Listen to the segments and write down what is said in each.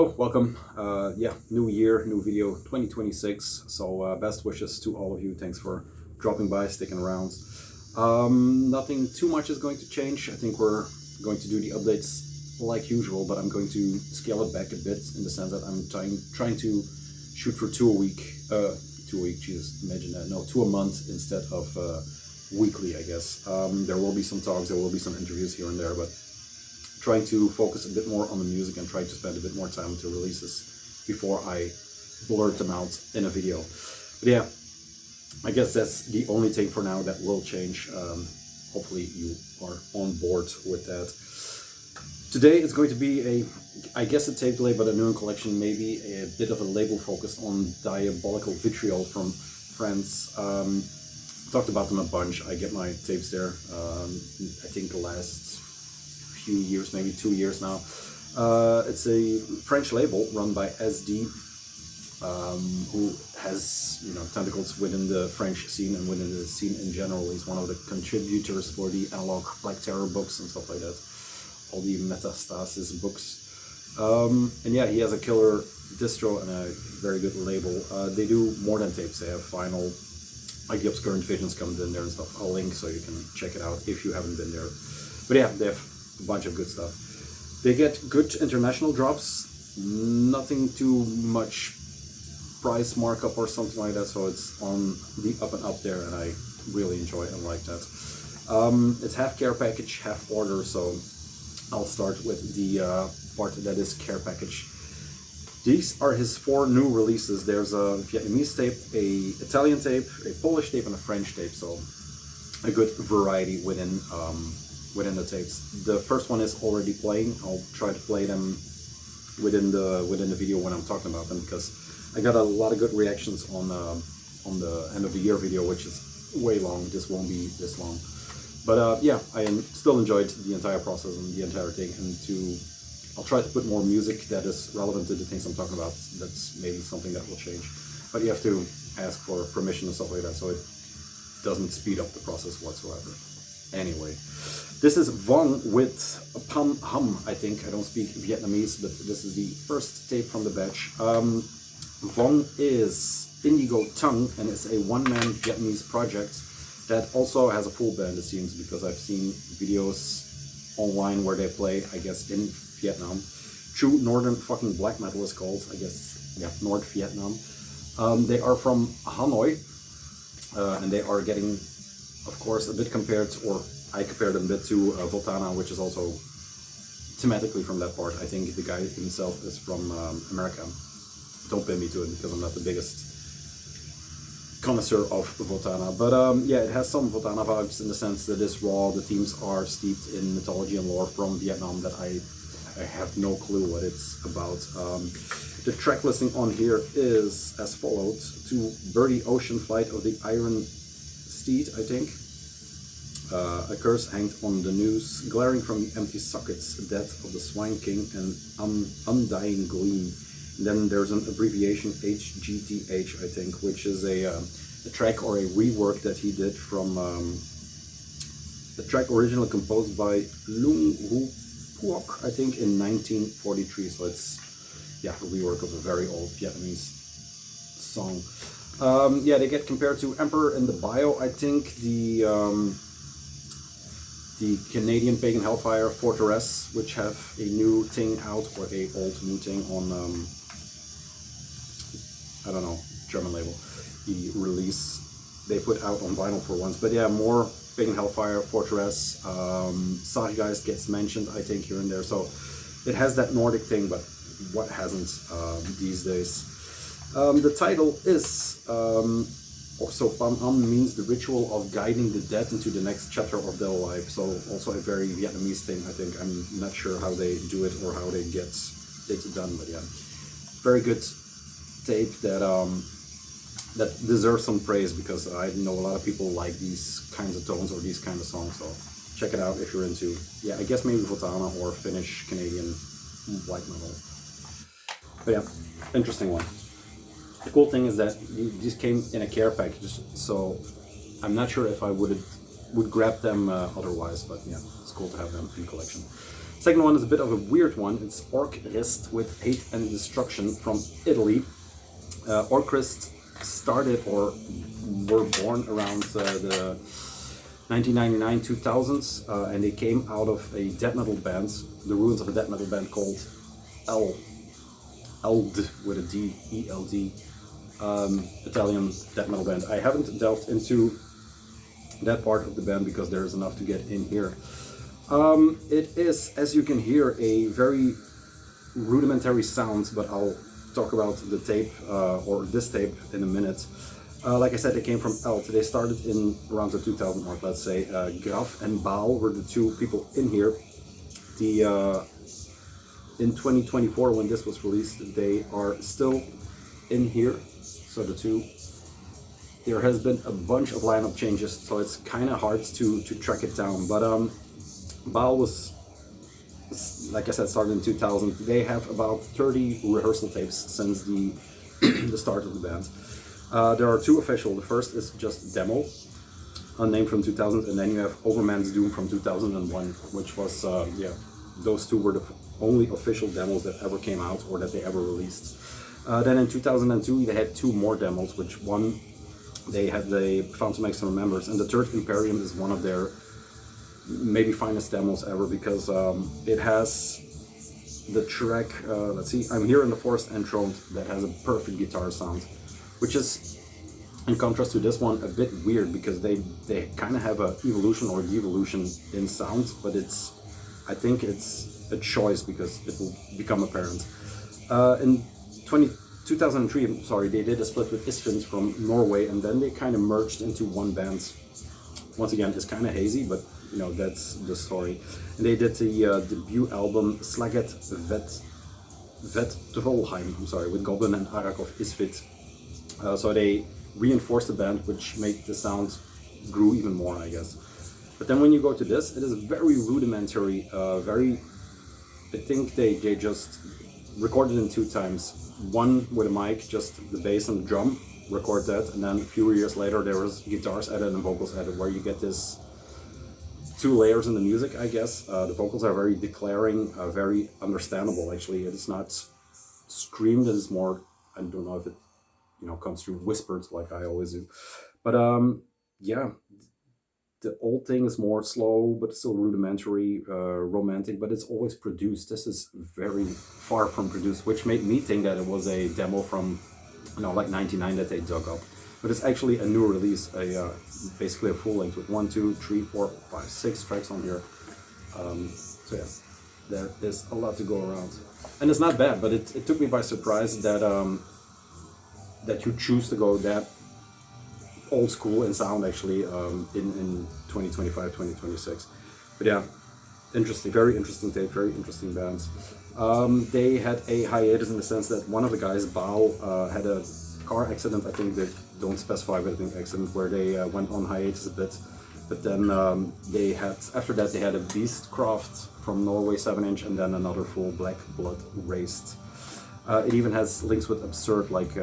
Hello, welcome. Yeah, new year, new video, 2026. So best wishes to all of you. Thanks for dropping by, sticking around. Nothing too much is going to change. I think we're going to do the updates like usual, but I'm going to scale it back a bit in the sense that I'm trying to shoot for two a week, Jesus, imagine that. No, two a month instead of weekly, I guess. There will be some talks, there will be some interviews here and there, but trying to focus a bit more on the music and trying to spend a bit more time with the releases before I blurt them out in a video. But yeah, I guess that's the only thing for now that will change. Hopefully you are on board with that. Today it's going to be I guess a tape delay, but a new collection, maybe a bit of a label focused on Diabolical Vitriol from France. Talked about them a bunch. I get my tapes there. I think the last few years, maybe 2 years now. It's a French label run by SD, who has tentacles within the French scene and within the scene in general. He's one of the contributors for the analog Black Terror books and stuff like that, all the Metastasis books. And yeah, he has a killer distro and a very good label. They do more than tapes. They have vinyl, like the Obscurant Visions comes in there and stuff. I'll link so you can check it out if you haven't been there. But yeah, they have a bunch of good stuff. They get good international drops, nothing too much price markup or something like that, so it's on the up and up there, and I really enjoy and like that. It's half care package, half order, so I'll start with the part that is care package. These are his 4 new releases. There's a Vietnamese tape, a Italian tape, a Polish tape, and a French tape, so a good variety within the tapes. The first one is already playing. I'll try to play them within the video when I'm talking about them, because I got a lot of good reactions on the end of the year video, which is way long. This won't be this long, but yeah, I still enjoyed the entire process and the entire thing. And I'll try to put more music that is relevant to the things I'm talking about. That's maybe something that will change, but you have to ask for permission and stuff like that, so it doesn't speed up the process whatsoever. Anyway, this is Vong with Pam Hum, I think. I don't speak Vietnamese, but this is the first tape from the batch. Vong is Indigo Tongue, and it's a one-man Vietnamese project that also has a full band, it seems, because I've seen videos online where they play, I guess, in Vietnam. True Northern fucking Black Metal is called, I guess, yeah, North Vietnam. They are from Hanoi, and they are getting, of course, a bit compared, or I compared them a bit to Voltana, which is also thematically from that part. I think the guy himself is from America. Don't pin me to it, because I'm not the biggest connoisseur of Voltana. But yeah, it has some Voltana vibes in the sense that it's raw. The themes are steeped in mythology and lore from Vietnam that I have no clue what it's about. The track listing on here is as follows: to Birdie Ocean Flight of the Iron Steed, I think. A curse hanged on the news, glaring from the empty sockets, death of the Swine King, and undying gleam. And then there's an abbreviation, HGTH, I think, which is a track or a rework that he did from the track originally composed by Lung Hu Puok, I think, in 1943. So it's, yeah, a rework of a very old Vietnamese song. Yeah, they get compared to Emperor in the bio. I think the Canadian Pagan Hellfire Fortress, which have a new thing out, or a old new thing on I don't know, German label. The release they put out on vinyl for once. But yeah, more Pagan Hellfire Fortress. Sargeist gets mentioned, I think, here and there. So it has that Nordic thing, but what hasn't these days? The title is so Pam Am means the ritual of guiding the dead into the next chapter of their life. So also a very Vietnamese thing, I think. I'm not sure how they do it or how they get it done, but yeah, very good tape that that deserves some praise, because I know a lot of people like these kinds of tones or these kind of songs. So check it out if you're into, yeah, I guess maybe Voltana or Finnish Canadian black metal. But yeah, interesting one. The cool thing is that these came in a care package, so I'm not sure if I would grab them otherwise, but yeah, it's cool to have them in collection. Second one is a bit of a weird one. It's Orcrist with Hate and Destruction from Italy. Orcrist started or were born around the 1999-2000s, and they came out of a death metal band, the ruins of a death metal band called Eld with a D, E-L-D, Italian death metal band. I haven't delved into that part of the band because there's enough to get in here. It is, as you can hear, a very rudimentary sound, but I'll talk about the tape, or this tape, in a minute. Like I said, they came from Eld. They started in around the 2000 mark, let's say. Graf and Baal were the two people in here. In 2024, when this was released, they are still in here. So the two. There has been a bunch of lineup changes, so it's kind of hard to track it down. But Baal was, like I said, started in 2000. They have about 30 rehearsal tapes since the the start of the band. There are two official. The first is just demo, unnamed from 2000, and then you have Overman's Doom from 2001, which was, those two were the only official demos that ever came out or that they ever released. Then in 2002 they had two more demos, which one they found to make some members, and the third Imperium is one of their maybe finest demos ever, because it has the track, let's see, I'm Here in the Forest Enthroned, that has a perfect guitar sound, which is, in contrast to this one, a bit weird, because they kind of have a evolution or devolution in sound, but I think it's a choice because it will become apparent. In 2003, sorry, they did a split with Isfins from Norway, and then they kind of merged into one band. Once again, it's kind of hazy, but you know, that's the story. And they did the debut album Slaget Vetrolheim, I'm sorry, with Goblin and Arak of Isfit. So they reinforced the band, which made the sound grew even more, I guess. But then when you go to this, it is very rudimentary, I think they just recorded in two times. One with a mic, just the bass and the drum, record that, and then a few years later there was guitars added and vocals added, where you get this two layers in the music, I guess. The vocals are very declaring, very understandable actually. It's not screamed, it's more, I don't know if it, you know, comes through whispered like I always do. But yeah, the old thing is more slow, but still rudimentary, romantic, but it's always produced. This is very far from produced, which made me think that it was a demo from, you know, like 99 that they dug up. But it's actually a new release, basically a full length with 1, 2, 3, 4, 5, 6 tracks on here. So yeah, there is a lot to go around. And it's not bad, but it took me by surprise that that you choose to go that old school in sound actually in 2025, 2026. But yeah, interesting, very interesting tape, very interesting bands. They had a hiatus in the sense that one of the guys, Baal, had a car accident. I think they don't specify, but I think accident, where they went on hiatus a bit. But then they had, after that, they had a Beastcraft from Norway 7-inch, and then another full Black Blood Raised. It even has links with Absurd, like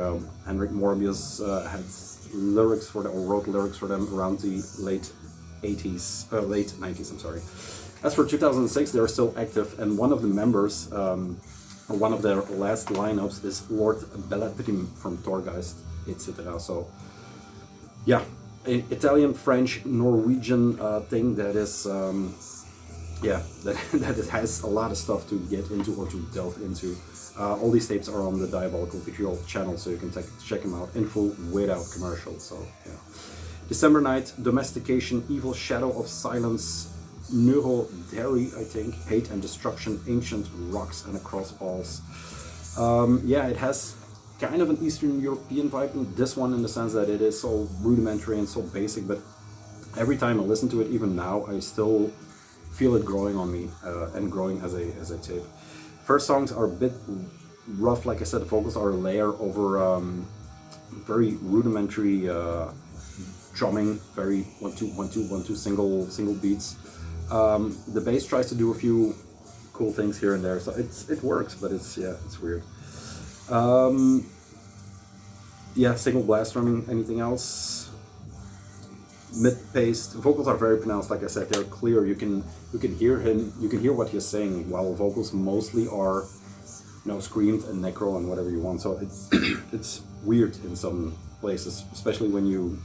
Henrik Morbius had lyrics for them, or wrote lyrics for them around the late 90s, I'm sorry. As for 2006, they're still active, and one of the members, or one of their last lineups, is Lord Bellatrim from Torgeist, etc. So, yeah, an Italian, French, Norwegian thing that is, yeah, that it has a lot of stuff to get into or to delve into. All these tapes are on the Diabolical Vitriol channel, so you can check them out in full without commercials. So yeah. December Night, Domestication, Evil Shadow of Silence, Neurodairy, I think, Hate and Destruction, Ancient Rocks and Across Balls. Yeah, it has kind of an Eastern European vibe in this one, in the sense that it is so rudimentary and so basic, but every time I listen to it, even now, I still feel it growing on me and growing as a tape. First songs are a bit rough, like I said, the vocals are a layer over very rudimentary drumming, very 1 2 1 2 1 2 single beats. The bass tries to do a few cool things here and there, so it works, but it's weird. Yeah, single blast drumming. Anything else? mid-paced. Vocals are very pronounced, like I said, they're clear. You can hear him, you can hear what he's saying, while vocals mostly are, you know, screamed and necro and whatever you want. So it's it's weird in some places, especially when you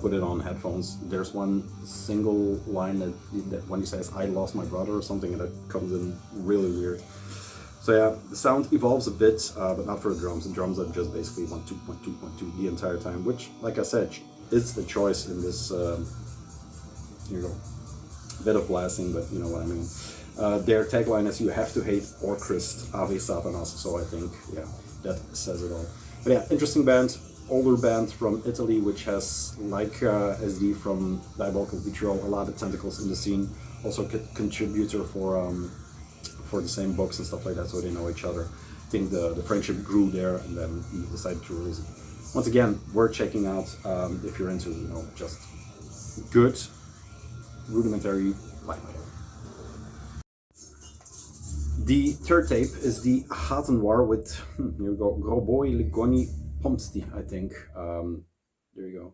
put it on headphones. There's one single line that when he says "I lost my brother" or something, and that comes in really weird. So yeah, the sound evolves a bit, but not for the drums. The drums are just basically 1-2-1-2-1-2 the entire time, which, like I said, is the choice in this, you know, bit of blasting, but you know what I mean. Their tagline is "You have to hate or Christ, Ave Satanas," so I think, yeah, that says it all. But yeah, interesting band, older band from Italy, which has, like SD from Diabolical Vitriol, a lot of tentacles in the scene. Also contributor for the same books and stuff like that, so they know each other. I think the friendship grew there, and then he decided to release it. Once again, worth checking out if you're into, you know, just good rudimentary black metal. The third tape is the Hatenwar with, here we go, Groboi Ligoni Pomsti, I think. There you go.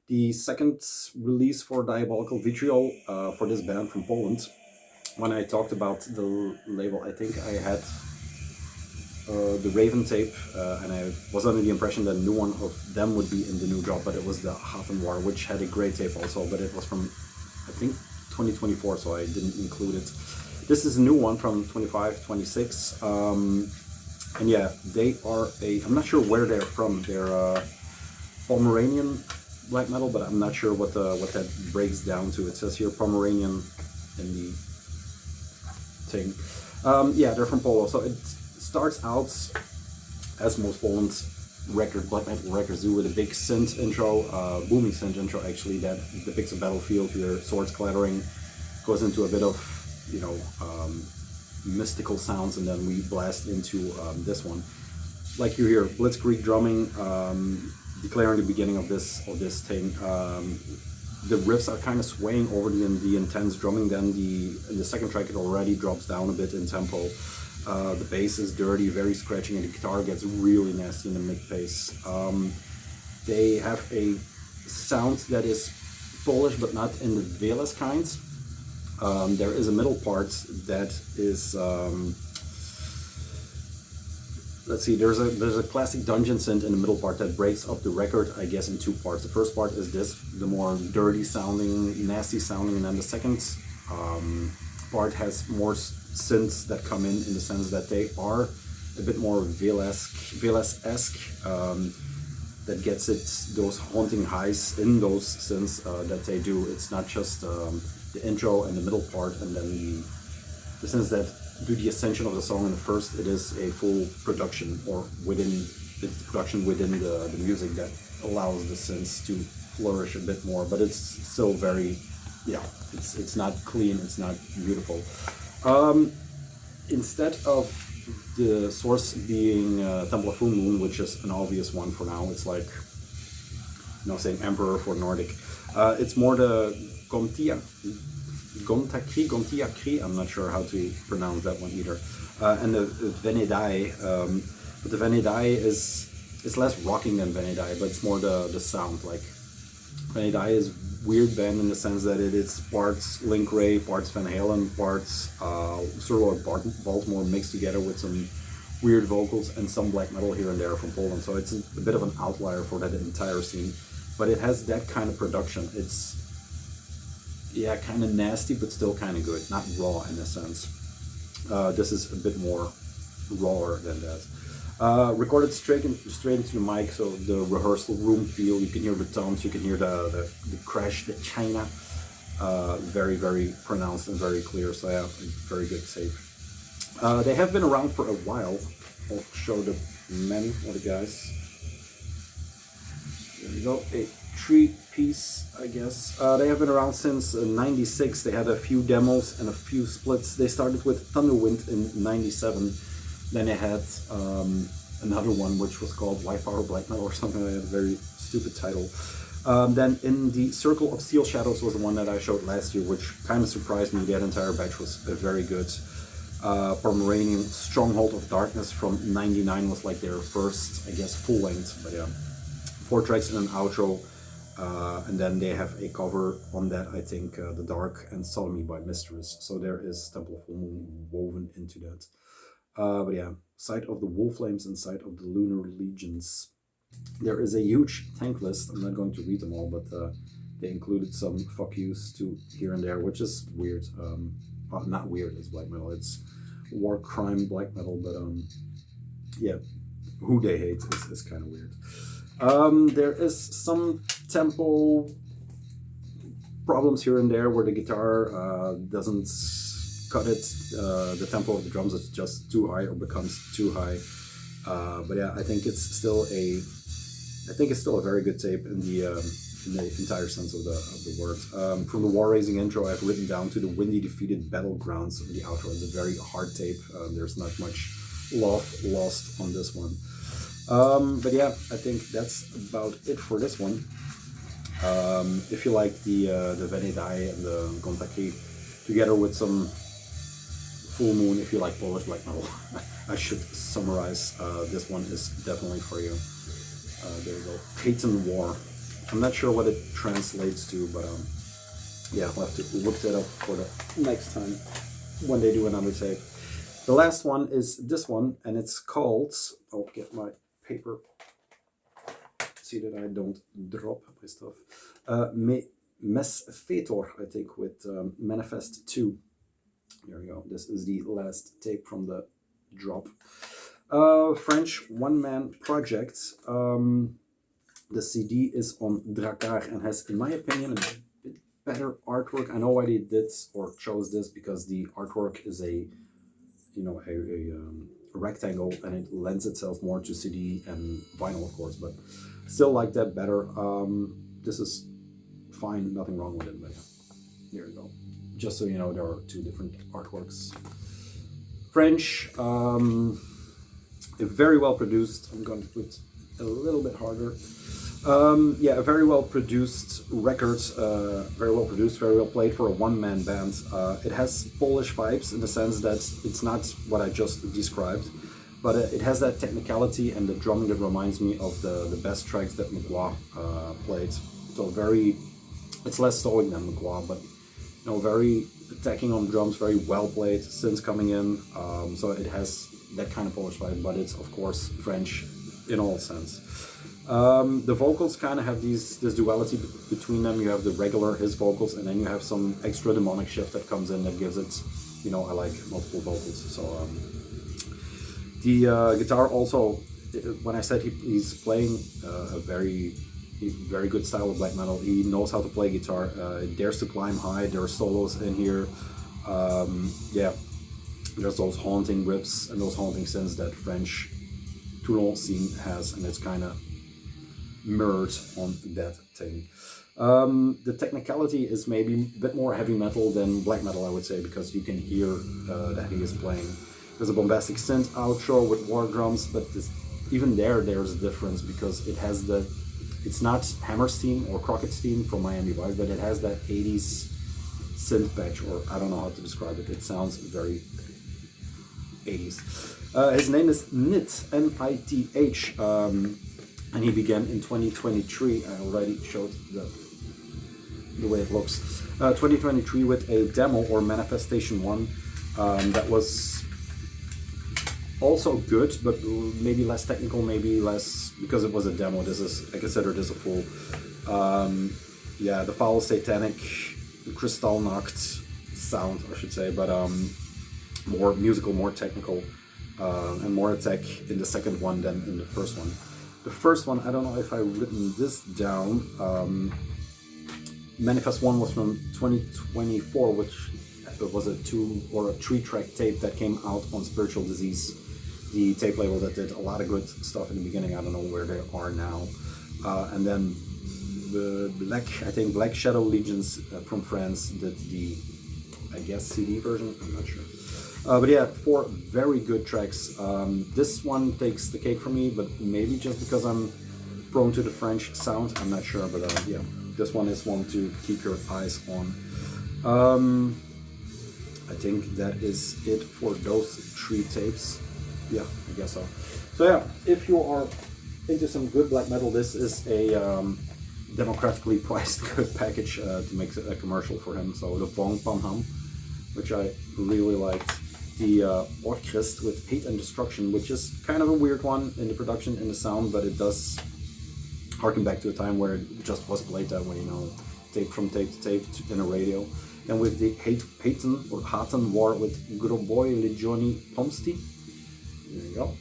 The second release for Diabolical Vitriol for this band from Poland. When I talked about the label, I think I had the Raven tape, and I was under the impression that a new one of them would be in the new drop, but it was the Hatenwar, which had a great tape also, but it was from, I think, 2024, so I didn't include it. This is a new one from 25, 26, and yeah, they are I'm not sure where they're from. They're Pomeranian black metal, but I'm not sure what that breaks down to. It says here Pomeranian in the thing. Yeah, they're from Polo, so it starts out as most Poland black metal records do, with a big synth intro, booming synth intro actually, that depicts a battlefield, you hear swords clattering, goes into a bit of, you know, mystical sounds, and then we blast into this one. Like you hear blitzkrieg drumming, declaring the beginning of this thing. The riffs are kind of swaying over the intense drumming. Then in the second track it already drops down a bit in tempo. The bass is dirty, very scratchy, and the guitar gets really nasty in the mid-bass. They have a sound that is Polish, but not in the Veles kind. There is a middle part that is, let's see, there's a classic dungeon synth in the middle part that breaks up the record, I guess, in two parts. The first part is this, the more dirty sounding, nasty sounding, and then the second part has more synths that come in the sense that they are a bit more Veles-esque, that gets it, those haunting highs in those synths that they do. It's not just the intro and the middle part, and then the synths that do the ascension of the song in the first. It is a full production, or it's the production within the music that allows the synths to flourish a bit more, but it's still very, yeah, it's not clean, it's not beautiful. Instead of the source being Temple of Full Moon, which is an obvious one for now, it's like, you know, saying Emperor for Nordic. It's more the Gontiakri, I'm not sure how to pronounce that one either. And the Venedai, but the Venedai is less rocking than Venedai, but it's more the sound. Like, Venedai is weird band in the sense that it is parts Link Ray, parts Van Halen, parts sort of like Baltimore mixed together with some weird vocals and some black metal here and there from Poland. So it's a bit of an outlier for that entire scene, but it has that kind of production. It's, yeah, kind of nasty, but still kind of good. Not raw in a sense. This is a bit more rawer than that. Recorded straight into the mic, so the rehearsal room feel. You can hear the tones, you can hear the crash, the china. Very, very pronounced and very clear. So yeah, very good tape. They have been around for a while. I'll show the men or the guys. There we go. A 3-piece, I guess. They have been around since '96. They had a few demos and a few splits. They started with Thunderwind in '97. Then they had another one which was called White Power Black Metal or something. They had a very stupid title. Then in the Circle of Steel Shadows was the one that I showed last year, which kind of surprised me. That entire batch was very good. Pomeranian Stronghold of Darkness from '99 was like their first, I guess, full length. But yeah, 4 tracks and an outro. And then they have a cover on that, I think, The Dark and Sodomy by Mistress. So there is Temple of Full Moon woven into that. But yeah, Sight of the Wolf Flames and Sight of the Lunar Legions. There is a huge tank list. I'm not going to read them all, but they included some fuck yous to here and there, which is weird. Well, not weird, it's black metal. It's war crime black metal, but yeah, who they hate is kind of weird. There is some tempo problems here and there where the guitar doesn't cut it. The tempo of the drums is just too high or becomes too high. But yeah, I think it's still a very good tape in the entire sense of the word. From the War Raising intro, I've written down to the Windy Defeated Battlegrounds of the outro. It's a very hard tape. There's not much love lost on this one. But yeah, I think that's about it for this one. If you like the Venedai and the Gontaki, together with some Full Moon, if you like Polish black metal, I should summarize. This one is definitely for you. There we go. Payton War. I'm not sure what it translates to, but yeah, I'll have to look that up for the next time when they do another tape. The last one is this one, and it's called, I'll get my paper, see that I don't drop my stuff, Mesfetor, I think, with Manifest 2. There we go. This is the last tape from the drop. French one-man project. The CD is on Drakkar and has, in my opinion, a bit better artwork. I know why they did or chose this, because the artwork is a rectangle and it lends itself more to CD and vinyl, of course, but still like that better. This is fine, nothing wrong with it, but yeah, here you go. Just so you know, there are two different artworks. French, very well produced. I'm going to put a little bit harder. Yeah, a very well produced record, very well produced, very well played for a one-man band. It has Polish vibes in the sense that it's not what I just described, but it has that technicality and the drumming that reminds me of the best tracks that Mgła played. So it's less stoic than Mgła, but very attacking on drums, very well played, synths coming in. So it has that kind of Polish vibe, but it's of course French in all sense. The vocals kind of have this duality between them. You have the regular, his vocals, and then you have some extra demonic shift that comes in that gives it, I like multiple vocals. So the guitar also, when I said he's playing a very good style of black metal, he knows how to play guitar, dares to climb high, there are solos in here. Yeah, there's those haunting riffs and those haunting synths that French Toulon scene has, and it's kind of mirrored on that thing. The technicality is maybe a bit more heavy metal than black metal, I would say, because you can hear that he is playing. There's a bombastic synth outro with war drums, but even there's a difference, because it's not Hammerstein or Crockettstein from Miami Vice, but it has that 80s synth patch, or I don't know how to describe it. It sounds very 80s. His name is Nith, N-I-T-H, and he began in 2023. I already showed the way it looks. 2023 with a demo or Manifestation 1 that was also good, but maybe less technical, maybe less, because it was a demo. I consider this a full. Yeah, the foul satanic Kristallnacht sound, I should say, but more musical, more technical, and more attack in the second one than in the first one. The first one, I don't know if I've written this down. Manifest 1 was from 2024, which was a 2 or a 3-track tape that came out on Spiritual Disease, the tape label that did a lot of good stuff in the beginning. I don't know where they are now. And then the Black Shadow Legions from France did the, I guess, CD version. I'm not sure. But yeah, 4 very good tracks. This one takes the cake for me, but maybe just because I'm prone to the French sound, I'm not sure. But yeah, this one is one to keep your eyes on. I think that is it for those 3 tapes. Yeah, I guess so. So yeah, if you are into some good black metal, this is a democratically priced good package to make a commercial for him. So the Vong Pam Ham, which I really liked. The Orchest with Hate and Destruction, which is kind of a weird one in the production, in the sound, but it does harken back to a time where it just was played that way, you know, tape from tape to tape in a radio. And with the Haten War with Groboy Legioni Pomsti. There you go.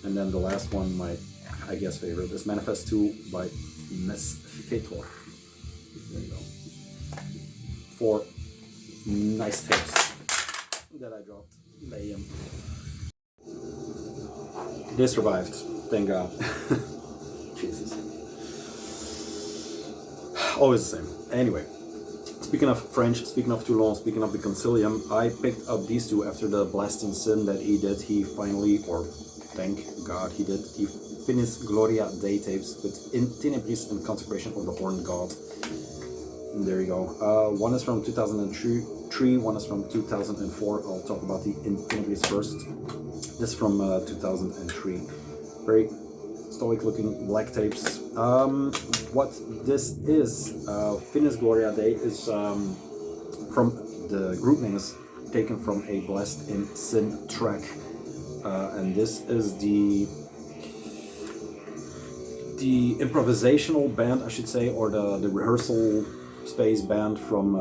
And then the last one, my, I guess, favorite, is Manifest 2 by Mesfetor. There you go. 4 nice tapes that I dropped. They survived, thank God. Jesus. Always the same. Anyway, speaking of French, speaking of Toulon, speaking of the Concilium, I picked up these two after the Blasting Sin that he did. He finally, or thank God he did, the Finis Gloria Day tapes with In Tenebris and Consecration of the Horned God. And there you go. One is from 2003, one is from 2004. I'll talk about the In Tenebris first. This is from 2003. Very stoic looking black tapes. What this is, Finis Gloria Day, is from the group name is taken from a Blessed in Sin track. And this is the improvisational band, I should say, or the rehearsal space band from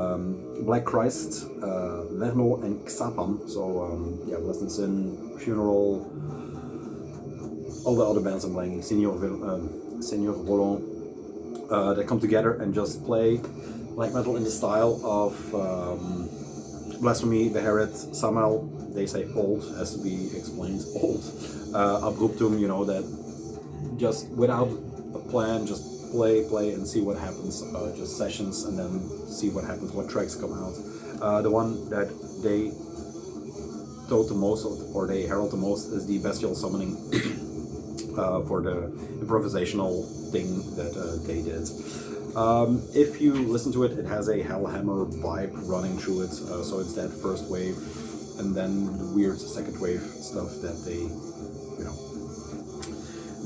Black Christ, Verno and Xapan. So yeah, Blessed in Sin, Funeral, all the other bands I'm playing, Senior Roland, that come together and just play black metal in the style of Blasphemy, Beherit, Samael. They say old, has to be explained, old. Abruptum, you know, that just without a plan, just play and see what happens, just sessions and then see what happens, what tracks come out. The one that they told the most, or they herald the most, is the Bestial Summoning for the improvisational thing that they did. If you listen to it, it has a Hellhammer vibe running through it, so it's that first wave and then the weird second wave stuff that they, you know,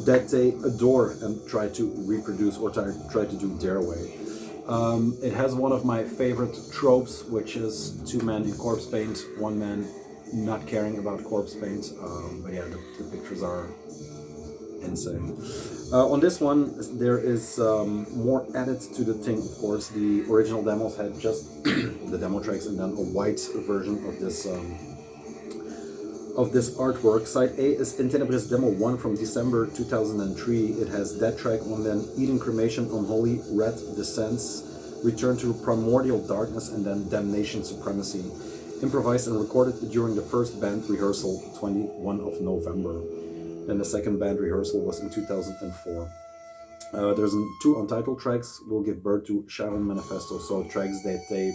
that they adore and try to reproduce or try to do their way. It has one of my favorite tropes, which is 2 men in corpse paint, 1 man not caring about corpse paint. But yeah, the pictures are insane. On this one, there is more added to the thing, of course. The original demos had just the demo tracks and then a white version of this artwork. Side A is In Tenebris Demo 1 from December 2003. It has that track on, then Eden Cremation, Unholy Red Descents, Return to Primordial Darkness, and then Damnation Supremacy. Improvised and recorded during the first band rehearsal, 21 of November. Then the second band rehearsal was in 2004. There's 2 untitled tracks, Will Give Birth to Sharon Manifesto, so tracks that they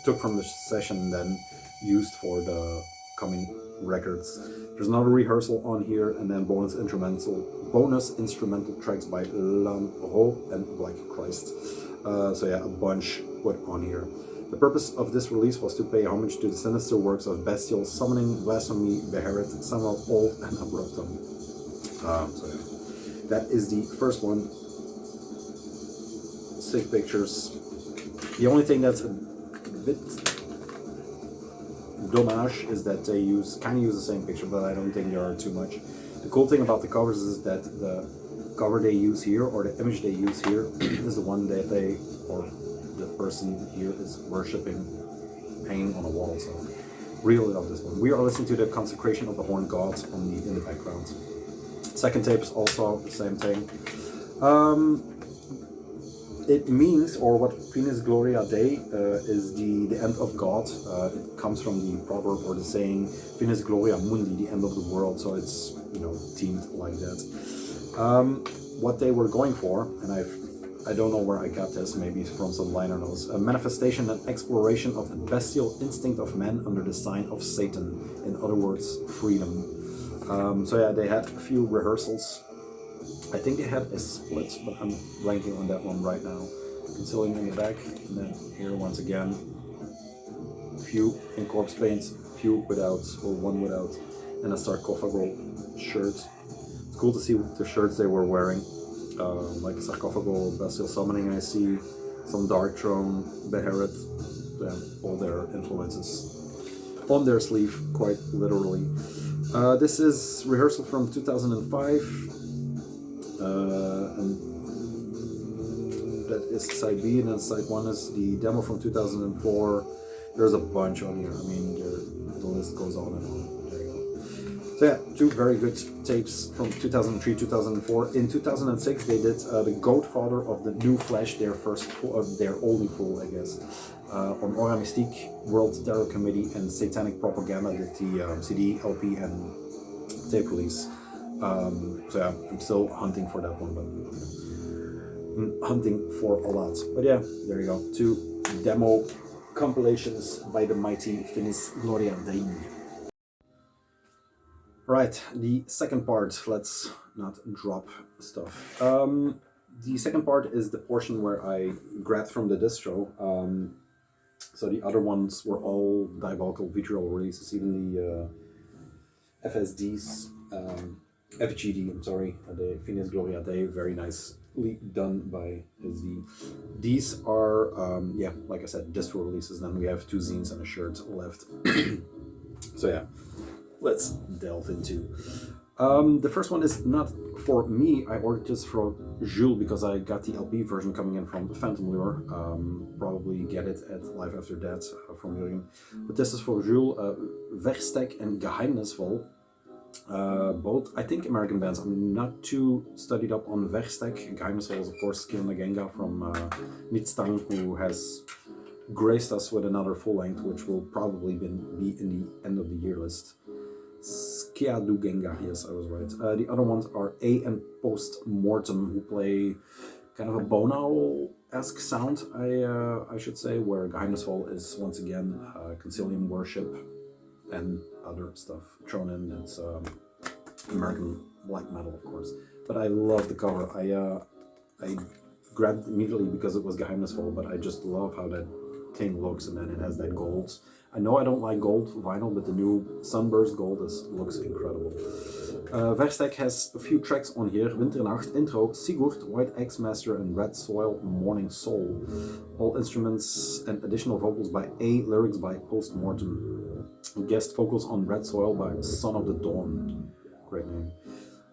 took from the session and then used for the coming records. There's another rehearsal on here, and then bonus instrumental tracks by Lamro and Black Christ. So yeah, a bunch put on here. The purpose of this release was to pay homage to the sinister works of Bestial Summoning, Blasphemy, Beherit, Samuel Old, and Abruptum. So yeah, that is the first one. Sick pictures. The only thing that's a bit dommage is that they kind of use the same picture, but I don't think there are too much. The cool thing about the covers is that the cover they use here, or the image they use here, is the one that they, or the person here is worshipping, hanging on a wall. So really love this one. We are listening to the Consecration of the Horned God in the background. Second tape is also the same thing. It means, or what Finis Gloria Day is the end of God. It comes from the proverb or the saying Finis Gloria Mundi, the end of the world. So it's, you know, themed like that. What they were going for, and I don't know where I got this, maybe from some liner notes, a manifestation and exploration of the bestial instinct of man under the sign of Satan. In other words, freedom. So yeah, they had a few rehearsals. I think they had a split, but I'm blanking on that one right now. Concealing in the back, and then here once again, few in corpse paint, few without, or 1 without, and a sarcophagal shirt. It's cool to see the shirts they were wearing. like Sarcophagal, Bestial Summoning. I see some Dark Throne, Beherit, all their influences on their sleeve, quite literally. This is rehearsal from 2005, and that is side B, and then side 1 is the demo from 2004. There's a bunch on here. I mean, the list goes on and on. There you go. So yeah, 2 very good tapes from 2003, 2004. In 2006, they did the Godfather of the New Flesh, their first, their only full, I guess, on Aura Mystique, World Terror Committee, and Satanic Propaganda did the CD, LP, and tape release. So yeah, I'm still hunting for that one, but I'm hunting for a lot. But yeah, there you go. 2 demo compilations by the mighty Finis, Gloria. Right, the second part. Let's not drop stuff. The second part is the portion where I grabbed from the distro. So the other ones were all Diabolical Vitriol releases, even the FSDs, FGD, I'm sorry, the Finis Gloria Dei, very nicely done by SD. These are, yeah, like I said, distro releases. Then we have 2 zines and a shirt left. So yeah, let's delve into. The first one is not for me. I ordered this for Jules because I got the LP version coming in from Phantom Lure. Probably get it at Live After Death from Jurgen. But this is for Jules, Verstek and Geheimnisvol. Both, I think, American bands. I'm not too studied up on Verstek. Geheimnisvol is, of course, Kill Nagenga from Nitstang, who has graced us with another full length, which will probably be in the end of the year list. Skeadu Genga, yes, I was right. The other ones are A and Post Mortem, who play kind of a bone owl-esque sound, I should say, where Geheimnisvol is once again Concilium worship and other stuff thrown in. It's American black metal, of course. But I love the cover. I grabbed it immediately because it was Geheimnisvol, but I just love how that thing looks, and then it has that gold. I know I don't like gold vinyl, but the new Sunburst gold looks incredible. Verstek has a few tracks on here: Winternacht, Intro, Sigurd, White Axe Master, and Red Soil, Morning Soul. All instruments and additional vocals by A, lyrics by Post Mortem. Guest vocals on Red Soil by Son of the Dawn. Great name.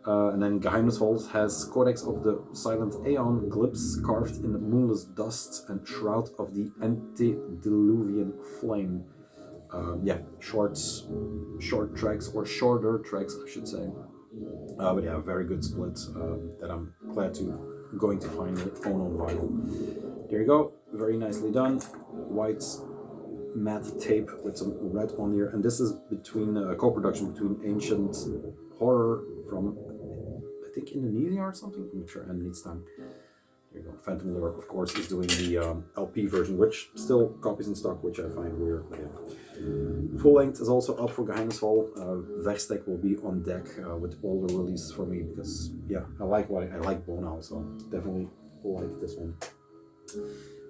And then Geheimnisvol has Codex of the Silent Aeon, Glyphs carved in the moonless dust, and Shroud of the Antediluvian Flame. Yeah, short tracks, or shorter tracks, I should say. But yeah, very good split that I'm glad going to find it on vinyl. There you go, very nicely done. White matte tape with some red on here, and this is between a co-production between Ancient Horror from, I think, Indonesia or something, I'm not sure, and Nitstang. There you go. Phantom Lure, of course, is doing the LP version, which still copies in stock, which I find weird. Yeah. Full length is also up for Geheimnisvol. Verstek will be on deck with all the releases for me because, yeah, I like Bone Owl, so definitely like this one.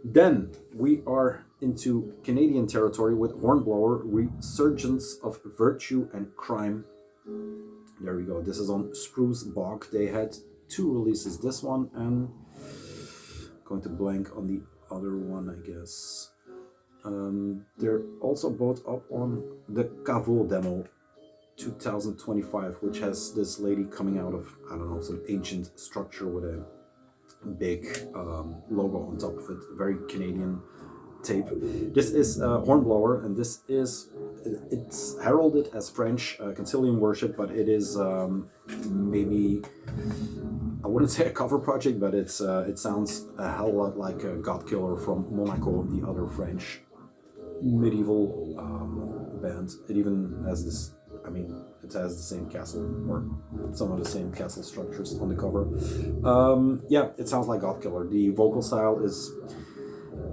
Then we are into Canadian territory with Hornblower, Resurgence of Virtue and Crime. There we go. This is on Spruce Bog. They had 2 releases, this one and going to blank on the other one, I guess. They're also both up on the Cavo demo 2025, which has this lady coming out of, I don't know, some ancient structure with a big logo on top of it. Very Canadian tape. This is Hornblower, and this is, it's heralded as French Concilium worship, but it is maybe, I wouldn't say a cover project, but it sounds a hell of a lot like Godkiller from Monaco, the other French medieval band. It even has this, I mean, it has the same castle, or some of the same castle structures on the cover. Yeah, it sounds like Godkiller. The vocal style is,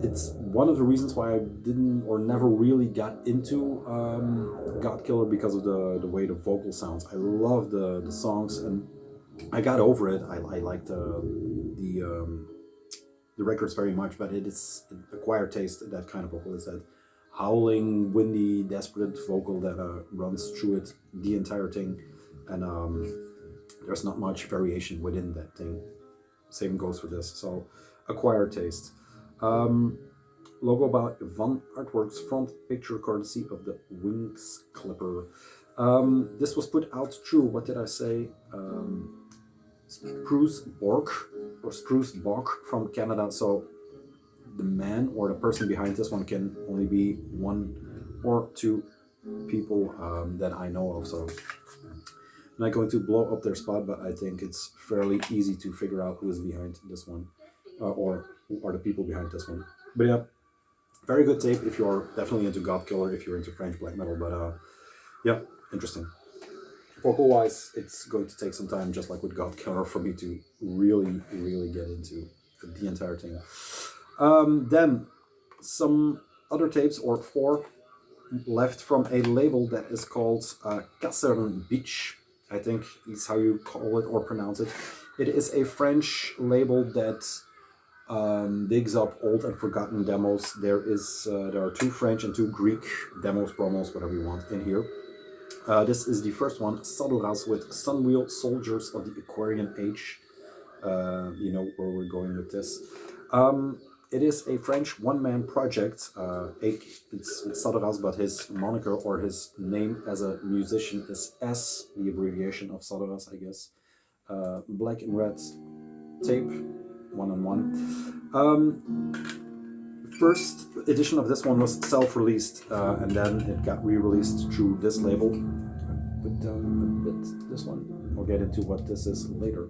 it's one of the reasons why I didn't or never really got into Godkiller, because of the way the vocal sounds. I love the songs, and I got over it. I like the records very much, but it is an acquired taste. That kind of vocal is that howling, windy, desperate vocal that runs through it the entire thing, and there's not much variation within that thing. same goes for this. So acquired taste. Logo by Van Artworks, front picture courtesy of the Wings Clipper. This was put out through, what did I say? Spruce Bork from Canada. So the man or the person behind this one can only be one or two people that I know of. So I'm not going to blow up their spot, but I think it's fairly easy to figure out who is behind this one, or who are the people behind this one. But yeah, very good tape if you're definitely into God Killer, if you're into French black metal. But yeah, interesting. Vocal wise, it's going to take some time, just like with God Killer, for me to really get into the entire thing. Then some other tapes, or 4 left, from a label that is called Kasern Beach. I think is how you call it or pronounce it. It is a French label that digs up old and forgotten demos. There are 2 French and 2 Greek demos, promos, whatever you want, in here. This is the first one, Sadoras with Sunwheel Soldiers of the Aquarian Age. You know where we're going with this. It is a French one-man project. It's Sadoras, but his moniker or his name as a musician is S, the abbreviation of Sadoras, I guess. Black and red tape, 1-on-1. First edition of this one was self-released, and then it got re-released through this label. Put down a bit this one. We'll get into what this is later.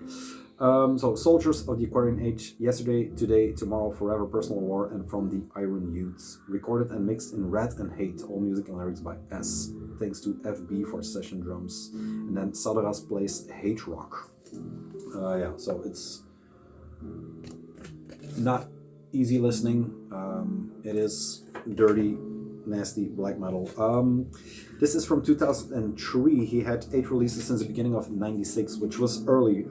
So, Soldiers of the Aquarian Age, Yesterday, Today, Tomorrow, Forever, Personal War, and From the Iron Youths. Recorded and mixed in Rat and Hate, all music and lyrics by S. Thanks to FB for session drums. And then Sadoras plays Hate Rock. Yeah, so it's not easy listening. It is dirty, nasty black metal. This is from 2003. He had 8 releases since the beginning of '96, which was early.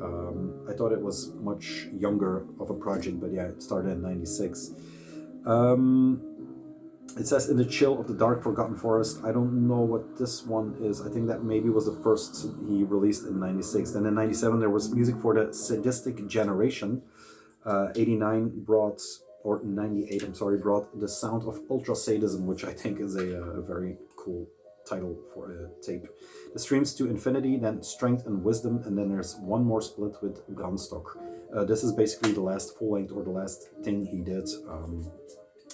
I thought it was much younger of a project, but yeah, it started in '96. It says In the Chill of the Dark Forgotten Forest. I don't know what this one is. I think that maybe was the first he released in '96. Then in '97 there was Music for the Sadistic Generation. 89 brought, or 98, I'm sorry, brought The Sound of Ultra Sadism, which I think is a very cool title for a tape. The Streams to Infinity, then Strength and Wisdom, and then there's one more split with Brandstock. This is basically the last full length or the last thing he did.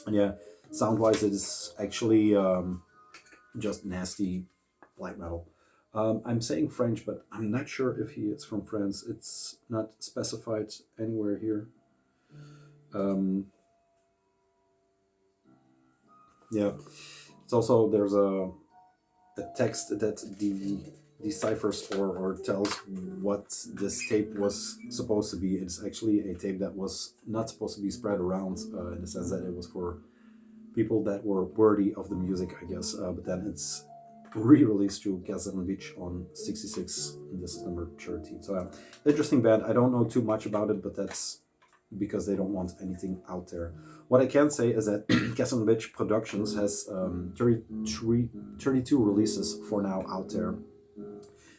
And yeah, sound-wise it is actually just nasty black metal. I'm saying French, but I'm not sure if he is from France. It's not specified anywhere here. Yeah, it's also, there's a text that deciphers or tells what this tape was supposed to be. It's actually a tape that was not supposed to be spread around, in the sense that it was for people that were worthy of the music, I guess. But then it's re-released through Kasern Beach on 66, and this is number 13. So interesting band. I don't know too much about it, but that's because they don't want anything out there. What I can say is that Kasern Beach Productions has 32 releases for now out there,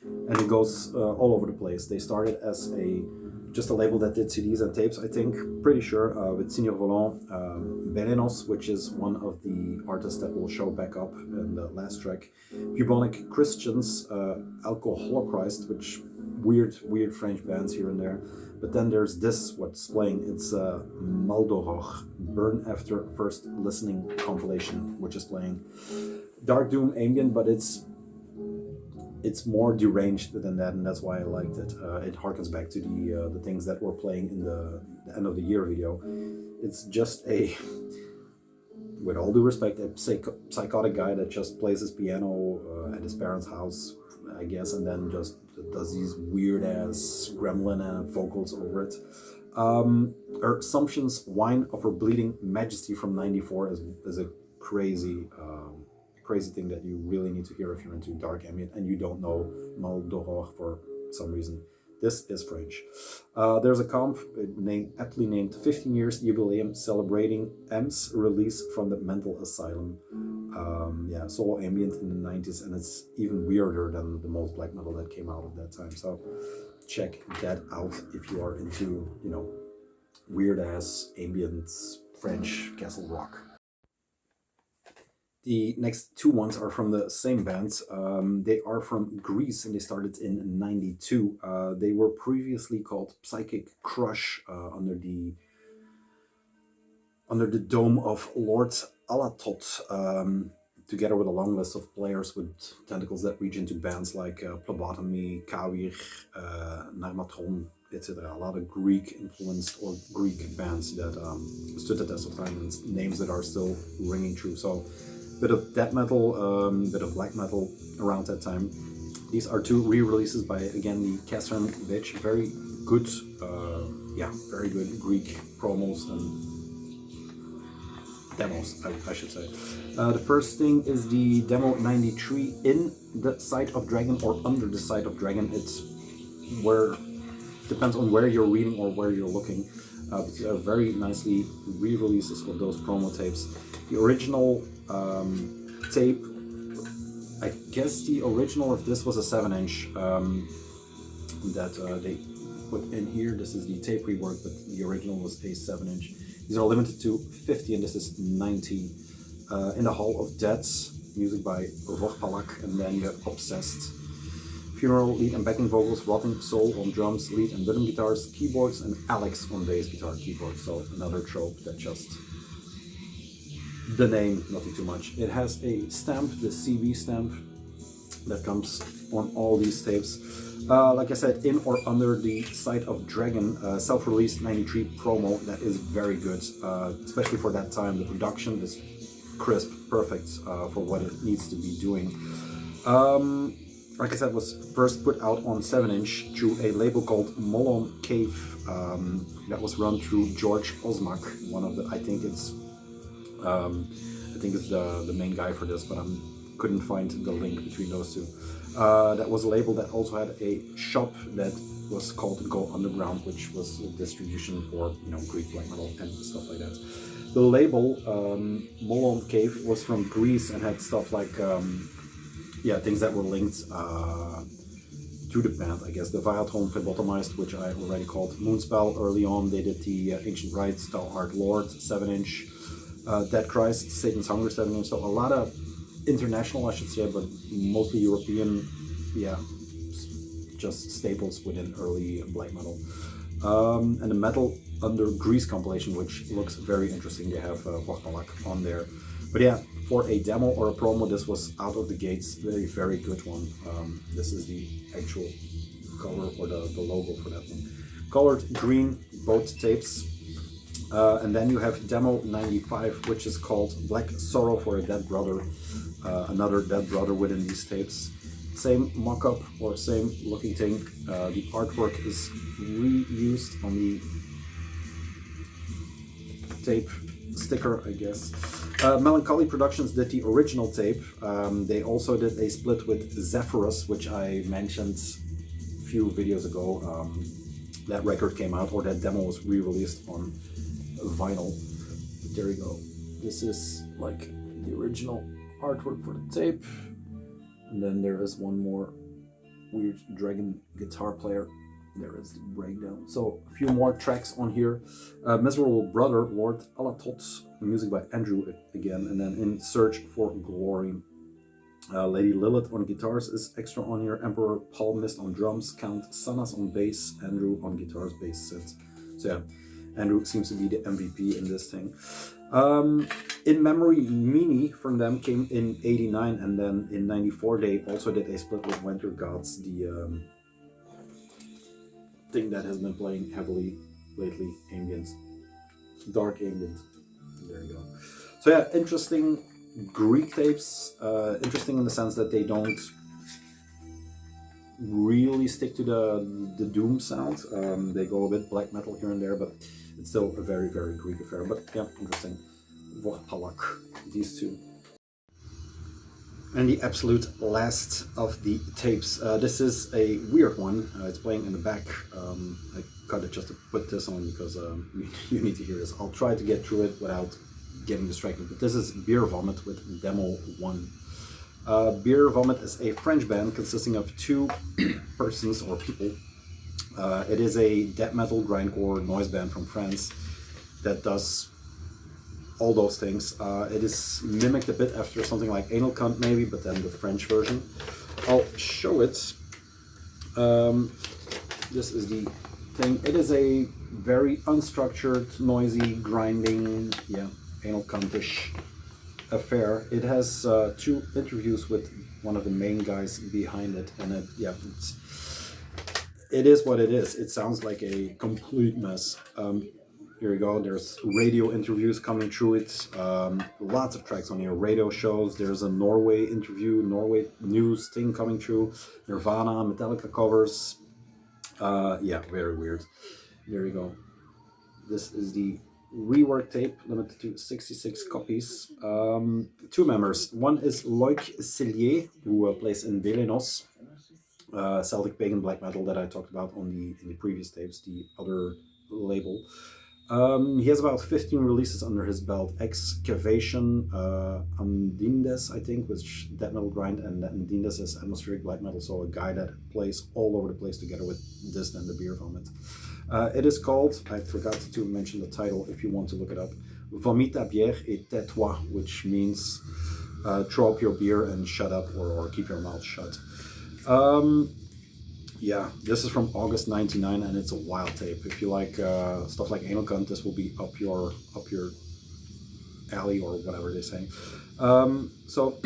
and it goes all over the place. They started as just a label that did CDs and tapes, I think, pretty sure, with Senior Volant, Berenos, which is one of the artists that will show back up in the last track, Bubonic Christians, Alcoholochrist, which weird French bands here and there. But then there's this, what's playing, it's Maldoror, Burn After First Listening compilation, which is playing. Dark Doom ambient, but it's more deranged than that, and that's why I liked it. It harkens back to the things that were playing in the end of the year video. It's just with all due respect, a psychotic guy that just plays his piano at his parents' house, I guess, and then just does these weird ass gremlin vocals over it. Her Assumption's Wine of Her Bleeding Majesty from '94 is a crazy thing that you really need to hear if you're into dark ambient and you don't know Maldoror for some reason. This is French. There's a comp aptly named 15 Years Jubileum celebrating M's release from the mental asylum. Yeah, solo ambient in the 90s, and it's even weirder than the most black metal that came out at that time. So check that out if you are into, weird ass ambient French castle rock. The next two ones are from the same band. They are from Greece and they started in '92. They were previously called Psychic Crush under the dome of Lord Alatot, together with a long list of players with tentacles that reach into bands like Phlebotomy, Kawir, Narmatron, etc. A lot of Greek-influenced or Greek bands that stood the test of time and names that are still ringing true. So, bit of death metal, bit of black metal around that time. These are two re-releases by, again, the Catherine Vitch. Very good, very good Greek promos and demos, I should say. The first thing is the demo 93 in the Sight of Dragon or under the Sight of Dragon. It's depends on where you're reading or where you're looking. Very nicely re-releases of those promo tapes. The original tape, I guess the original of this was a 7-inch that they put in here. This is the tape rework, but the original was a 7-inch. These are limited to 50 and this is 90. In the Hall of Dead, music by Vorpalak, and then you have Obsessed. Funeral, lead and backing vocals, Rotting Soul on drums, lead and rhythm guitars, keyboards, and Alex on bass guitar, keyboard. So another trope that just the name, nothing too much. It has a stamp, the CB stamp, that comes on all these tapes. Like I said, in or under the Sight of Dragon, self-released 93 promo that is very good, especially for that time. The production is crisp, perfect for what it needs to be doing. Like I said, was first put out on 7-inch through a label called Molon Cave that was run through George Osmak, one of the, I think it's the main guy for this, but I couldn't find the link between those two. That was a label that also had a shop that was called Go Underground, which was a distribution for Greek black metal and stuff like that. The label Molon Cave was from Greece and had stuff like things that were linked to the band, I guess. The Viatron Phlebotomized, which I already called Moonspell early on. They did the Ancient Rites, Thou Art Lord 7-inch, Dead Christ, Satan's Hunger 7-inch. So a lot of international, I should say, but mostly European, just staples within early black metal. And the Metal Under Greece compilation, which looks very interesting. They have Vorpalak on there. But yeah, for a demo or a promo, this was out of the gates, very, very good one. This is the actual cover or the logo for that one. Colored green, both tapes. And then you have demo 95, which is called Black Sorrow for a Dead Brother. Another dead brother within these tapes. Same mock-up or same looking thing. The artwork is reused on the tape sticker, I guess. Melancholy Productions did the original tape. They also did a split with Zephyrus, which I mentioned a few videos ago. That record came out, or that demo was re-released on vinyl. But there you go. This is like the original artwork for the tape. And then there is one more weird dragon guitar player. There is the breakdown. So a few more tracks on here. Miserable Brother, Lord Alatot, music by Andrew again. And then In Search for Glory. Lady Lilith on guitars is extra on here. Emperor Paul Mist on drums. Count Sanas on bass. Andrew on guitars, bass, synth. So yeah, Andrew seems to be the MVP in this thing. In Memory Mini from them came in '89, and then in '94 they also did a split with Winter Gods, the thing that has been playing heavily lately, ambient, dark ambient. There you go. So yeah, interesting Greek tapes. Interesting in the sense that they don't really stick to the doom sound. They go a bit black metal here and there, but it's still a very, very Greek affair. But yeah, interesting. Vorpalak, these two. And the absolute last of the tapes. This is a weird one. It's playing in the back. I cut it just to put this on because you need to hear this. I'll try to get through it without getting distracted. But this is Beer Vomit with Demo 1. Beer Vomit is a French band consisting of two persons or people It is a death metal grindcore noise band from France that does all those things. It is mimicked a bit after something like Anal Cunt maybe, but then the French version. I'll show it. This is the thing. It is a very unstructured, noisy, grinding, yeah, Anal Cuntish affair. It has 2 interviews with one of the main guys behind it, and it is what it is. It sounds like a complete mess. Here we go. There's radio interviews coming through it. Lots of tracks on here. Radio shows. There's a Norway interview, Norway news thing coming through. Nirvana, Metallica covers. Yeah, very weird. There you go. This is the rework tape, limited to 66 copies. 2 members. One is Loic Cellier, who plays in Velenos, Celtic pagan black metal that I talked about in the previous tapes, the other label. He has about 15 releases under his belt. Excavation, Andindes, I think, which death metal grind, and Andindes is atmospheric black metal, so a guy that plays all over the place together with this and the Beer Vomit. It is called, I forgot to mention the title if you want to look it up, Vomite à bière et tais toi, which means throw up your beer and shut up, or keep your mouth shut. Yeah, this is from August '99, and it's a wild tape. If you like stuff like Anal Cunt, this will be up your alley, or whatever they say. So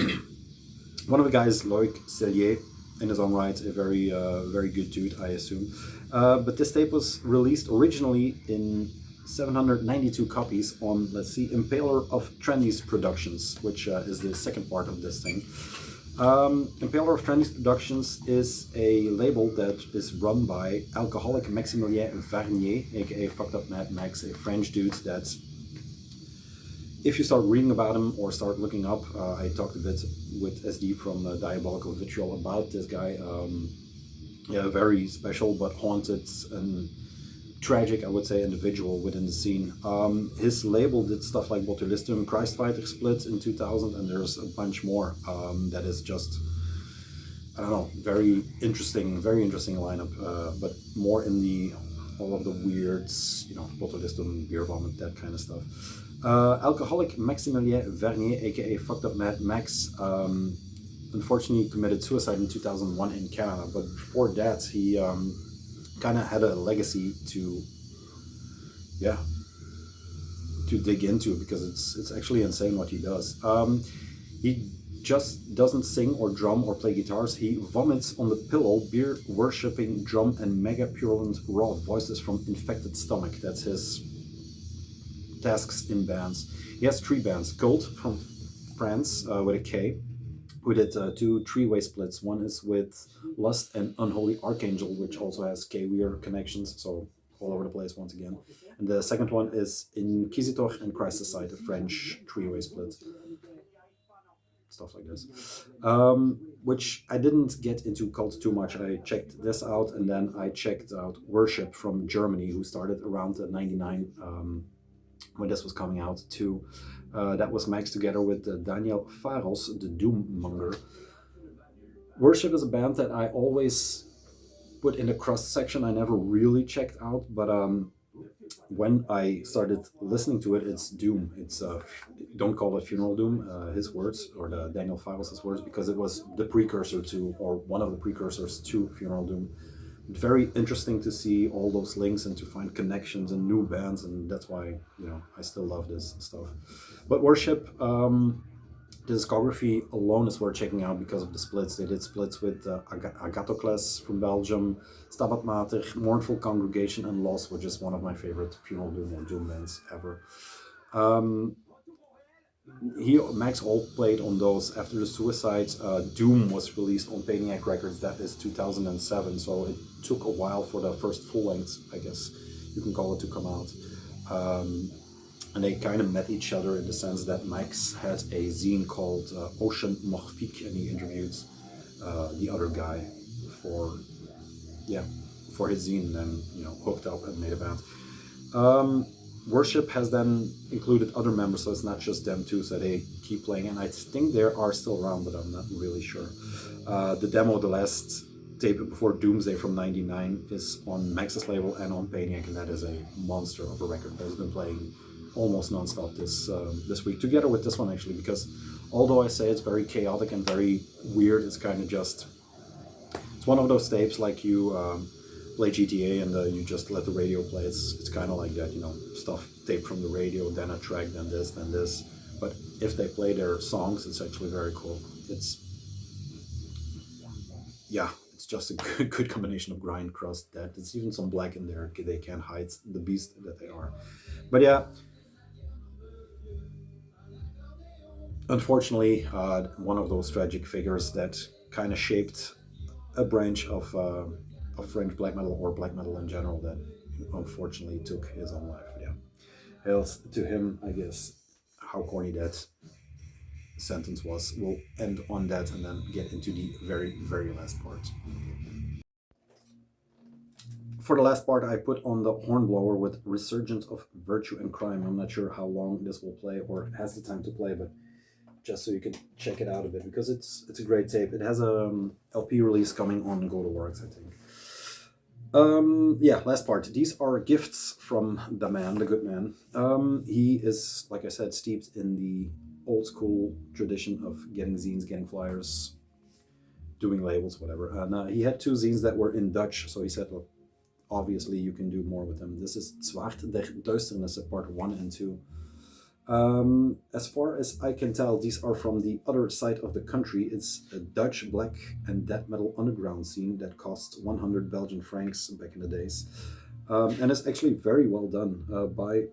one of the guys, Loic Cellier, in his own right, a very good dude, I assume. But this tape was released originally in 792 copies on, let's see, Impaler of Trendy's Productions, which is the second part of this thing. Impaler of Trendy's Productions is a label that is run by alcoholic Maximilien Varnier, aka Fucked Up Mad Max, a French dude that, if you start reading about him or start looking up, I talked a bit with SD from Diabolical Vitriol about this guy. Yeah, very special but haunted and tragic, I would say, individual within the scene. His label did stuff like Botulistum, Christfighter Split in 2000, and there's a bunch more that is just, I don't know, very interesting lineup, but more in the, all of the weirds, you know, Botulistum, Beer Vomit, that kind of stuff. Alcoholic Maximilien Vernier, aka Fucked Up Mad Max, unfortunately committed suicide in 2001 in Canada, but before that he kind of had a legacy to dig into, because it's actually insane what he does. He just doesn't sing or drum or play guitars. He vomits on the pillow, beer worshipping drum and mega purulent raw voices from infected stomach. That's his tasks in bands. He has 3 bands. Cult from France with a K, who did 2 3-way splits. One is with Lust and Unholy Archangel, which also has K-Weir connections, so all over the place once again. And the second one is Inquisitor and Christ Aside, a French 3-way split. Stuff like this. Which I didn't get into Cult too much. I checked this out, and then I checked out Worship from Germany, who started around 99 when this was coming out too. That was mixed together with Daniel Faros, the Doommonger. Worship is a band that I always put in the crust section. I never really checked out, but when I started listening to it, it's doom. It's don't call it funeral doom, his words, or the Daniel Faros' words, because it was the precursor to, or one of the precursors to, funeral doom. Very interesting to see all those links and to find connections and new bands, and that's why, you know, I still love this stuff. But Worship, the discography alone is worth checking out because of the splits. They did splits with Agathocles from Belgium, Stabat Mater, Mournful Congregation, and Loss, which is one of my favorite funeral doom or doom bands ever. Max all played on those. After the suicide, Doom was released on Paniac Records. That is 2007, so it took a while for the first full length, I guess you can call it, to come out. And they kind of met each other in the sense that Max had a zine called Ocean Morphique, and he interviewed the other guy for his zine, and then, you know, hooked up and made a band. Worship has then included other members, so it's not just them two, so they keep playing, and I think they are still around, but I'm not really sure. The demo, the last tape before Doomsday from '99 is on Max's label and on Paniac, and that is a monster of a record that has been playing almost non-stop this week, together with this one actually, because although I say it's very chaotic and very weird, it's kind of just, it's one of those tapes like you play GTA and you just let the radio play. It's kind of like that, you know, stuff taped from the radio, then a track, then this, then this. But if they play their songs, it's actually very cool. It's, yeah, it's just a good combination of grind, crust, that. There's even some black in there. They can't hide the beast that they are. But yeah, unfortunately, one of those tragic figures that kind of shaped a branch of French black metal, or black metal in general, that unfortunately took his own life. Yeah, hails to him, I guess. How corny that sentence was. We'll end on that and then get into the very, very last part. For the last part, I put on the Hornblower with Resurgence of Virtue and Crime. I'm not sure how long this will play or has the time to play, but just so you can check it out a bit, because it's a great tape. It has a LP release coming on Go to Works, I think. Yeah, last part. These are gifts from the man, the good man. He is, like I said, steeped in the old school tradition of getting zines, getting flyers, doing labels, whatever. And he had 2 zines that were in Dutch, so he said, look, obviously you can do more with them. This is Zwart der Duisternis, part 1 and 2. As far as I can tell, these are from the other side of the country. It's a Dutch black and death metal underground scene that cost 100 Belgian francs back in the days. And it's actually very well done by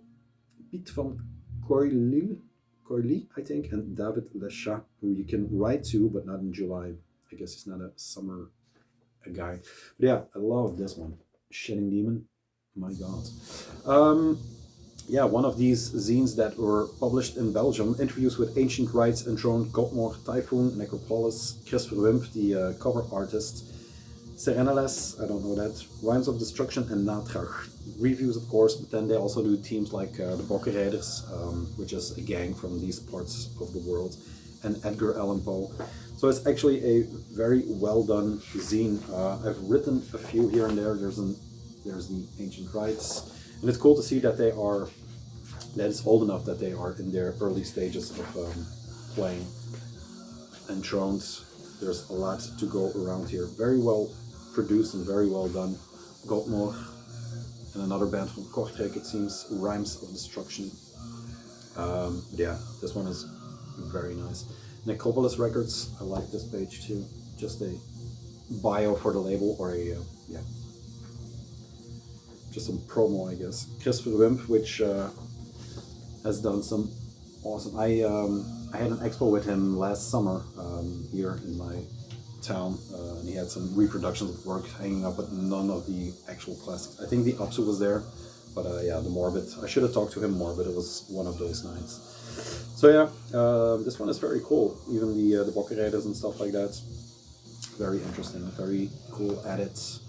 Piet van Coyly, I think, and David Lechat, who you can write to, but not in July. I guess he's not a summer guy. But yeah, I love this one. Shedding Demon, my god. Yeah, one of these zines that were published in Belgium. Interviews with Ancient Rites, Enthroned, Godmore, Typhoon, Necropolis, Christopher Wimp, the cover artist, Serenales, I don't know that, Rhymes of Destruction, and Natrach. Reviews, of course, but then they also do teams like the Bokkenrijders, which is a gang from these parts of the world, and Edgar Allan Poe. So it's actually a very well done zine. I've written a few here and there. There's the Ancient Rites. And it's cool to see that that it's old enough that they are in their early stages of playing. Enthroned, there's a lot to go around here. Very well produced and very well done. Godmore, and another band from Kortrijk, it seems, Rhymes of Destruction. Yeah, this one is very nice. Necropolis Records, I like this page too. Just a bio for the label, or a, yeah, just some promo, I guess. Christopher Wimp, which has done some awesome. I had an expo with him last summer here in my town, and he had some reproductions of work hanging up, but none of the actual classics. I think the Apsu was there, but yeah, the Morbid. I should have talked to him more, but it was one of those nights. So yeah, this one is very cool. Even the Bokkenrijders and stuff like that. Very interesting, very cool edits,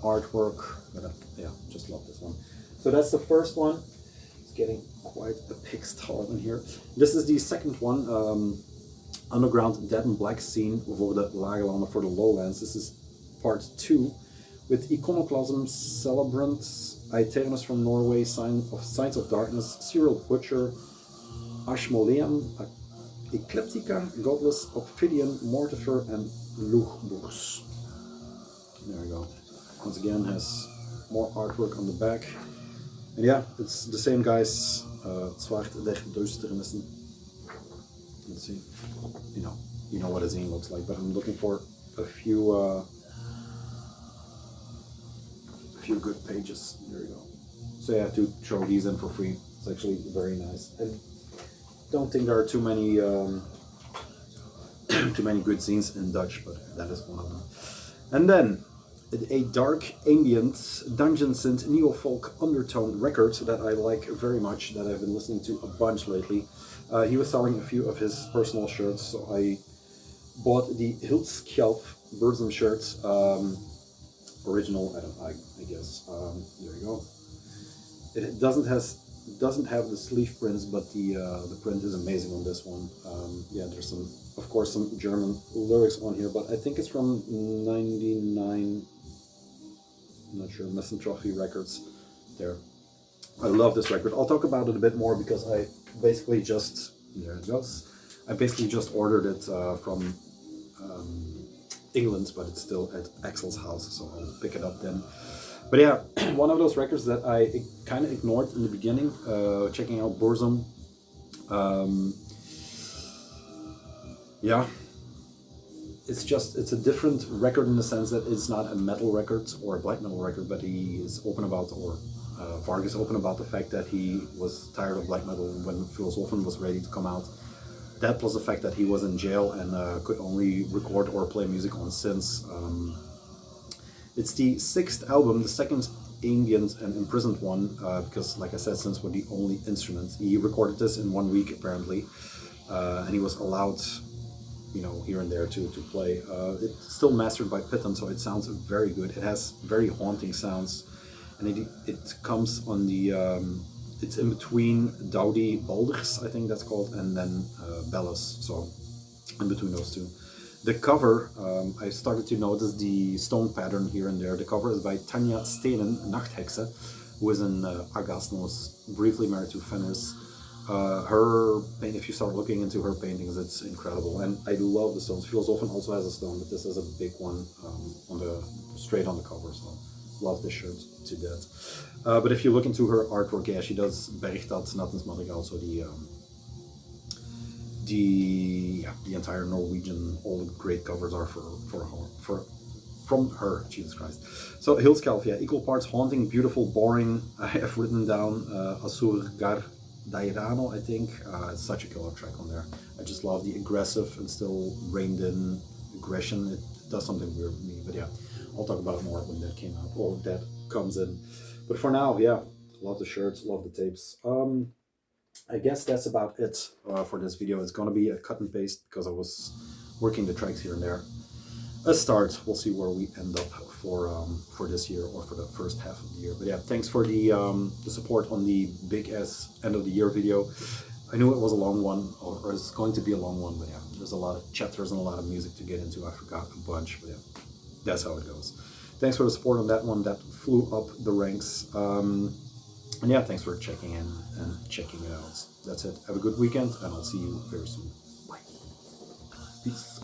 artwork. But yeah, just love this one. So that's the first one. It's getting quite a pigsty in here. This is the second one. Underground Dead and Black scene for the Lagerlander, for the Lowlands. This is part 2 with Iconoclasm, Celebrant, Aeternus from Norway, Signs of Darkness, Serial Butcher, Ashmolean, Ecliptica, Godless, Ophidian, Mortifer, and Lugburs. There we go. Once again, has more artwork on the back. And yeah, it's the same guys. Zwart der Duisternissen. Let's see. You know what a zine looks like, but I'm looking for a few good pages. There you go. So yeah, to throw these in for free. It's actually very nice. I don't think there are too many good zines in Dutch, but that is one of them. And then a dark ambient dungeon synth neo-folk undertone record that I like very much, that I've been listening to a bunch lately. He was selling a few of his personal shirts, so I bought the Hiltskjalf Burzum shirt, original, I guess. There you go. It doesn't doesn't have the sleeve prints, but the print is amazing on this one. Yeah, there's some, of course, some German lyrics on here, but I think it's from '99. I'm not sure. Mesfetor Records. There. I love this record. I'll talk about it a bit more because I basically just, there it goes. I basically just ordered it from England, but it's still at Axel's house, so I'll pick it up then. But yeah, one of those records that I kind of ignored in the beginning, checking out Burzum. Yeah, it's a different record in the sense that it's not a metal record or a black metal record, but he is open about, or Varg is open about the fact that he was tired of black metal when Philosophen was ready to come out. That plus the fact that he was in jail and could only record or play music on synths. It's the 6th album, the second ambient and imprisoned one, because like I said, synths were the only instruments. He recorded this in 1 week apparently, and he was allowed, you know, here and there to play. It's still mastered by Python, so it sounds very good. It has very haunting sounds, and it comes on the, it's in between Diabolics, I think that's called, and then Bellows, so in between those two. The cover, I started to notice the stone pattern here and there. The cover is by Tanja Stenen, Nachthexe, who is in Agast and was briefly married to Finis. If you start looking into her paintings, it's incredible, and I love the stones. Philosophen also has a stone, but this is a big one straight on the cover, so love this shirt to death. But if you look into her artwork, yeah, she does Berichtat, Nattensmatig, also the entire Norwegian, all the great covers are from her, Jesus Christ. So Hillscalf, yeah, equal parts haunting, beautiful, boring. I have written down Asur Gar Dairano, I think. It's such a killer track on there. I just love the aggressive and still reined in aggression. It does something weird with me, but yeah, I'll talk about it more when that came out, or that comes in. But for now, yeah, love the shirts, love the tapes. I guess that's about it for this video. It's gonna be a cut and paste because I was working the tracks here and there. A start. We'll see where we end up for this year or for the first half of the year. But yeah, thanks for the support on the big ass end of the year video. I knew it was a long one, or it's going to be a long one, but yeah, there's a lot of chapters and a lot of music to get into. I forgot a bunch, but yeah, that's how it goes. Thanks for the support on that one. That flew up the ranks. And yeah, thanks for checking in and checking it out. That's it. Have a good weekend, and I'll see you very soon. Bye. Peace.